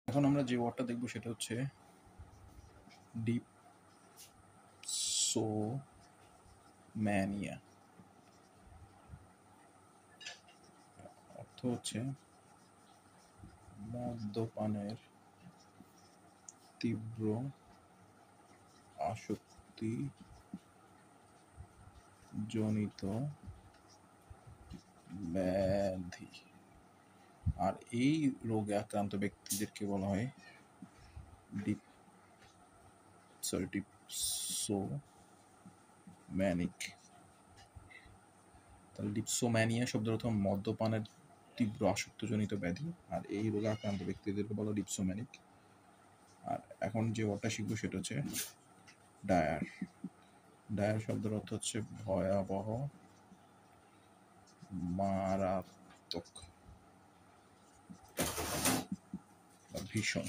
এখন আমরা যে ওয়ার্ডটা দেখব সেটা হচ্ছে ডিপসোম্যানিয়া। অর্থ হচ্ছে মদ্যপানের তীব্র আসক্তি জনিত ব্যাধি। আর এই রোগে আক্রান্ত ব্যক্তিদেরকে বলা হয় ডিপসোম্যানিক। তাহলে ডিপসোম্যানিয়া শব্দের অর্থ মদ্যপানের তীব্র আসক্তজনিত ব্যাধি, আর এই রোগে আক্রান্ত ব্যক্তিদেরকে বলা ডিপসোম্যানিক। আর এখন যে ওয়ার্ডটা শিখবো সেটা হচ্ছে ডায়ার। ডায়ার শব্দের অর্থ হচ্ছে ভয়াবহ, মারাত্মক, ভীষণ।